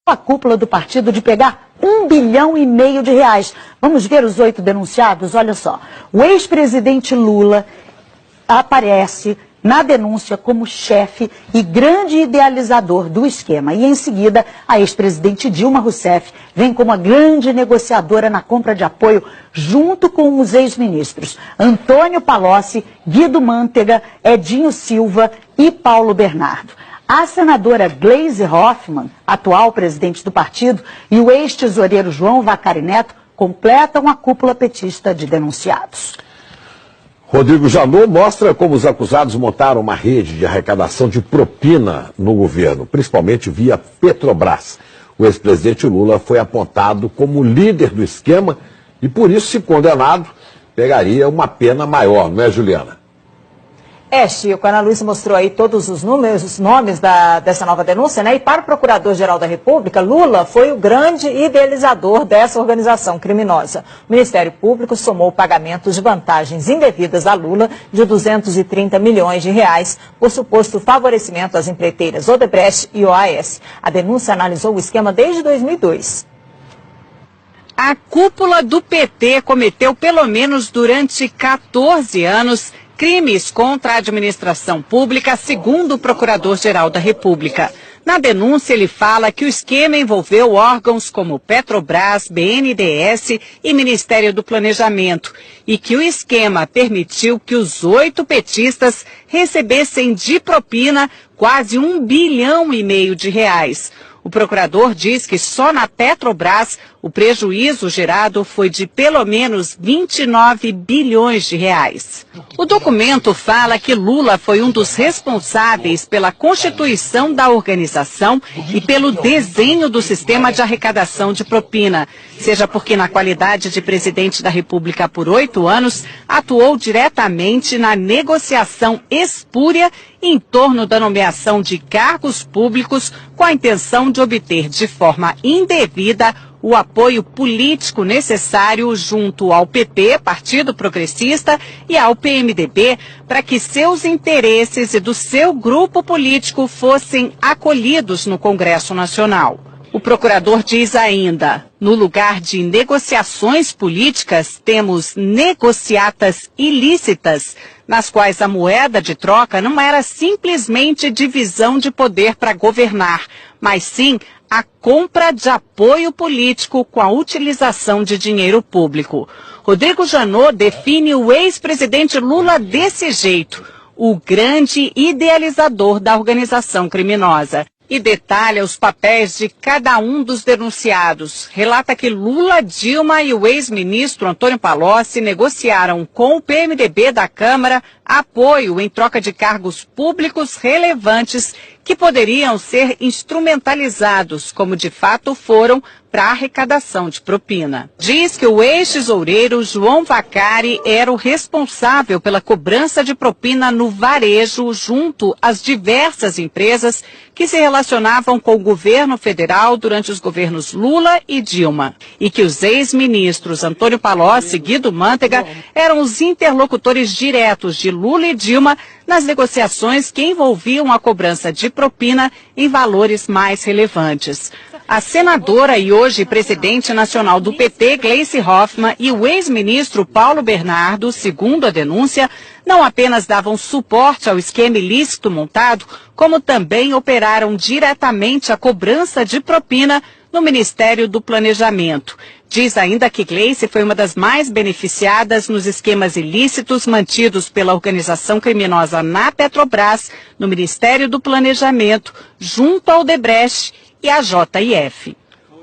a cúpula do partido de pegar R$1,5 bilhão. Vamos ver os 8 denunciados? Olha só. O ex-presidente Lula aparece na denúncia como chefe e grande idealizador do esquema. E em seguida, a ex-presidente Dilma Rousseff vem como a grande negociadora na compra de apoio junto com os ex-ministros Antônio Palocci, Guido Mantega, Edinho Silva e Paulo Bernardo. A senadora Gleisi Hoffmann, atual presidente do partido, e o ex-tesoureiro João Vacari Neto completam a cúpula petista de denunciados. Rodrigo Janot mostra como os acusados montaram uma rede de arrecadação de propina no governo, principalmente via Petrobras. O ex-presidente Lula foi apontado como líder do esquema e, por isso, se condenado, pegaria uma pena maior, não é, Juliana? Chico, a Ana Luísa mostrou aí todos os nomes dessa nova denúncia, né? E para o Procurador-Geral da República, Lula foi o grande idealizador dessa organização criminosa. O Ministério Público somou pagamentos de vantagens indevidas a Lula de R$230 milhões por suposto favorecimento às empreiteiras Odebrecht e OAS. A denúncia analisou o esquema desde 2002. A cúpula do PT cometeu, pelo menos durante 14 anos, crimes contra a administração pública, segundo o Procurador-Geral da República. Na denúncia, ele fala que o esquema envolveu órgãos como Petrobras, BNDES e Ministério do Planejamento e que o esquema permitiu que os 8 petistas recebessem de propina quase R$1,5 bilhão. O procurador diz que só na Petrobras o prejuízo gerado foi de pelo menos R$29 bilhões. O documento fala que Lula foi um dos responsáveis pela constituição da organização e pelo desenho do sistema de arrecadação de propina, seja porque na qualidade de presidente da República por 8 anos, atuou diretamente na negociação espúria em torno da nomeação de cargos públicos com a intenção de obter de forma indevida o apoio político necessário junto ao PP, Partido Progressista, e ao PMDB, para que seus interesses e do seu grupo político fossem acolhidos no Congresso Nacional. O procurador diz ainda, no lugar de negociações políticas, temos negociatas ilícitas, nas quais a moeda de troca não era simplesmente divisão de poder para governar, mas sim a compra de apoio político com a utilização de dinheiro público. Rodrigo Janot define o ex-presidente Lula desse jeito, o grande idealizador da organização criminosa. E detalha os papéis de cada um dos denunciados. Relata que Lula, Dilma e o ex-ministro Antônio Palocci negociaram com o PMDB da Câmara apoio em troca de cargos públicos relevantes que poderiam ser instrumentalizados, como de fato foram, para a arrecadação de propina. Diz que o ex-tesoureiro João Vacari era o responsável pela cobrança de propina no varejo junto às diversas empresas que se relacionavam com o governo federal durante os governos Lula e Dilma. E que os ex-ministros Antônio Palocci e Guido Mantega eram os interlocutores diretos de Lula e Dilma nas negociações que envolviam a cobrança de propina em valores mais relevantes. A senadora e hoje presidente nacional do PT, Gleisi Hoffmann, e o ex-ministro Paulo Bernardo, segundo a denúncia, não apenas davam suporte ao esquema ilícito montado, como também operaram diretamente a cobrança de propina no Ministério do Planejamento. Diz ainda que Gleisi foi uma das mais beneficiadas nos esquemas ilícitos mantidos pela organização criminosa na Petrobras, no Ministério do Planejamento, junto ao Odebrecht e a JF.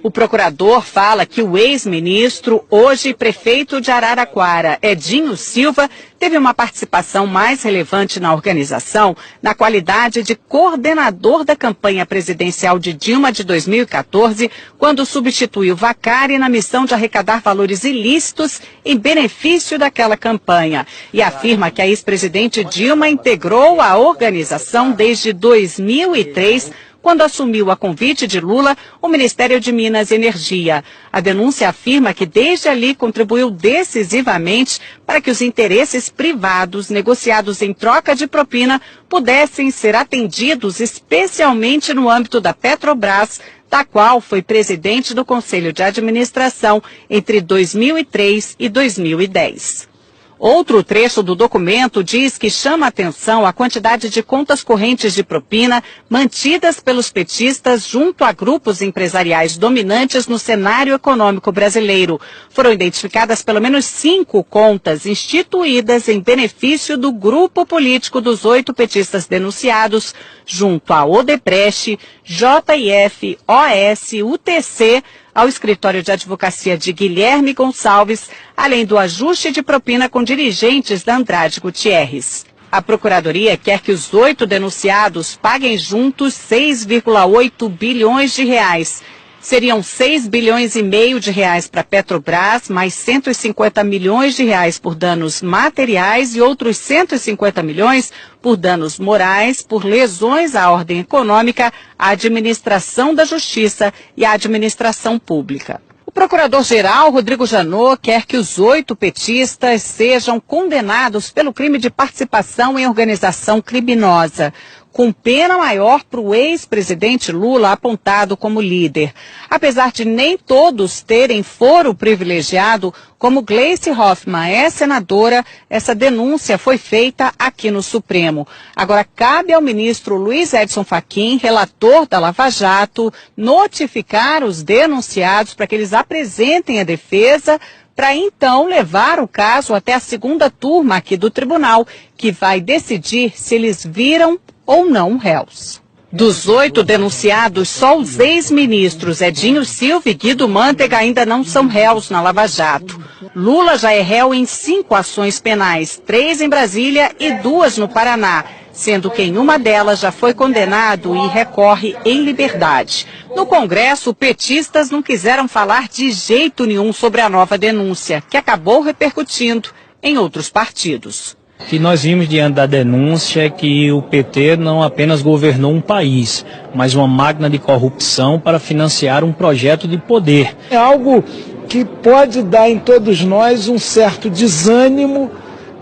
O procurador fala que o ex-ministro, hoje prefeito de Araraquara, Edinho Silva, teve uma participação mais relevante na organização na qualidade de coordenador da campanha presidencial de Dilma de 2014, quando substituiu Vacari na missão de arrecadar valores ilícitos em benefício daquela campanha. E afirma que a ex-presidente Dilma integrou a organização desde 2003, quando assumiu a convite de Lula o Ministério de Minas e Energia. A denúncia afirma que desde ali contribuiu decisivamente para que os interesses privados negociados em troca de propina pudessem ser atendidos, especialmente no âmbito da Petrobras, da qual foi presidente do Conselho de Administração entre 2003 e 2010. Outro trecho do documento diz que chama atenção a quantidade de contas correntes de propina mantidas pelos petistas junto a grupos empresariais dominantes no cenário econômico brasileiro. Foram identificadas pelo menos 5 contas instituídas em benefício do grupo político dos 8 petistas denunciados, junto a Odebrecht, JF, OS, UTC, ao escritório de advocacia de Guilherme Gonçalves, além do ajuste de propina com dirigentes da Andrade Gutierrez. A Procuradoria quer que os 8 denunciados paguem juntos 6,8 bilhões de reais. Seriam 6 bilhões e meio de reais para a Petrobras, mais 150 milhões de reais por danos materiais e outros 150 milhões por danos morais, por lesões à ordem econômica, à administração da justiça e à administração pública. O procurador-geral, Rodrigo Janot, quer que os 8 petistas sejam condenados pelo crime de participação em organização criminosa, com pena maior para o ex-presidente Lula apontado como líder. Apesar de nem todos terem foro privilegiado, como Gleice Hoffmann é senadora, essa denúncia foi feita aqui no Supremo. Agora, cabe ao ministro Luiz Edson Fachin, relator da Lava Jato, notificar os denunciados para que eles apresentem a defesa, para então levar o caso até a segunda turma aqui do tribunal, que vai decidir se eles viram ou não réus. Dos 8 denunciados, só os ex-ministros Edinho Silva e Guido Mantega ainda não são réus na Lava Jato. Lula já é réu em 5 ações penais, 3 em Brasília e 2 no Paraná, sendo que em uma delas já foi condenado e recorre em liberdade. No Congresso, petistas não quiseram falar de jeito nenhum sobre a nova denúncia, que acabou repercutindo em outros partidos. O que nós vimos diante da denúncia é que o PT não apenas governou um país, mas uma máquina de corrupção para financiar um projeto de poder. É algo que pode dar em todos nós um certo desânimo,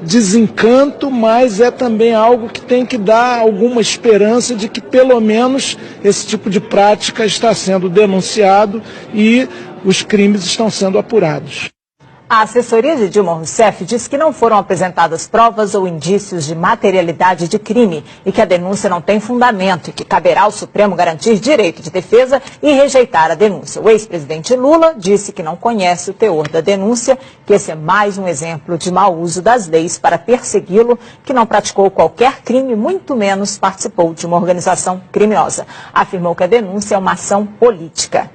desencanto, mas é também algo que tem que dar alguma esperança de que pelo menos esse tipo de prática está sendo denunciado e os crimes estão sendo apurados. A assessoria de Dilma Rousseff diz que não foram apresentadas provas ou indícios de materialidade de crime e que a denúncia não tem fundamento e que caberá ao Supremo garantir direito de defesa e rejeitar a denúncia. O ex-presidente Lula disse que não conhece o teor da denúncia, que esse é mais um exemplo de mau uso das leis para persegui-lo, que não praticou qualquer crime, muito menos participou de uma organização criminosa. Afirmou que a denúncia é uma ação política.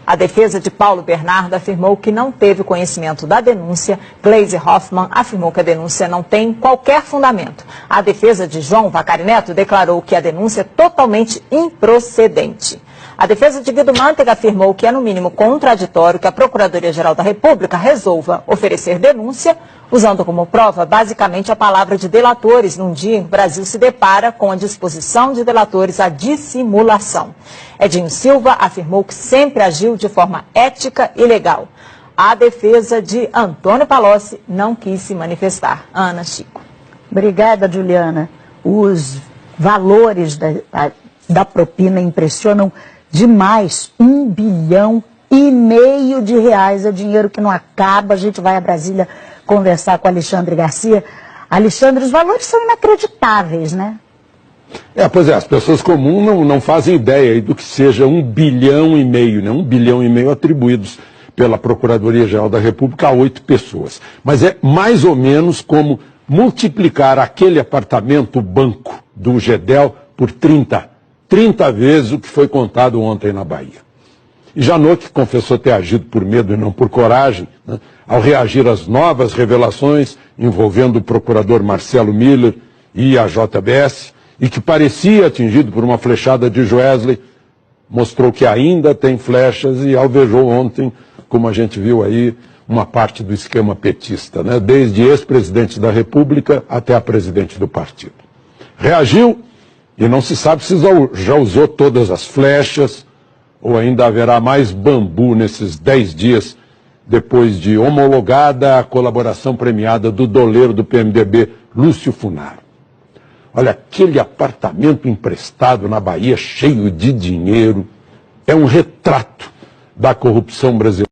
A defesa de Paulo Bernardo afirmou que não teve conhecimento da denúncia. Gleice Hoffmann afirmou que a denúncia não tem qualquer fundamento. A defesa de João Vacari Neto declarou que a denúncia é totalmente improcedente. A defesa de Guido Mantega afirmou que é no mínimo contraditório que a Procuradoria-Geral da República resolva oferecer denúncia, usando como prova basicamente a palavra de delatores, num dia em que o Brasil se depara com a disposição de delatores à dissimulação. Edinho Silva afirmou que sempre agiu de forma ética e legal. A defesa de Antônio Palocci não quis se manifestar. Ana, Chico. Obrigada, Juliana. Os valores da propina impressionam demais. 1,5 bilhão de reais é dinheiro que não acaba. A gente vai a Brasília conversar com Alexandre Garcia. Alexandre, os valores são inacreditáveis, né? Pois é, as pessoas comuns não fazem ideia aí do que seja 1,5 bilhão, né? 1,5 bilhão atribuídos pela Procuradoria-Geral da República a 8 pessoas. Mas é mais ou menos como multiplicar aquele apartamento banco do Gedel por 30 vezes o que foi contado ontem na Bahia. E Janot, que confessou ter agido por medo e não por coragem, né, ao reagir às novas revelações envolvendo o procurador Marcelo Miller e a JBS, e que parecia atingido por uma flechada de Joesley, mostrou que ainda tem flechas e alvejou ontem, como a gente viu aí, uma parte do esquema petista, né, desde ex-presidente da República até a presidente do partido. Reagiu e não se sabe se já usou todas as flechas ou ainda haverá mais bambu nesses 10 dias depois de homologada a colaboração premiada do doleiro do PMDB, Lúcio Funaro. Olha, aquele apartamento emprestado na Bahia cheio de dinheiro é um retrato da corrupção brasileira.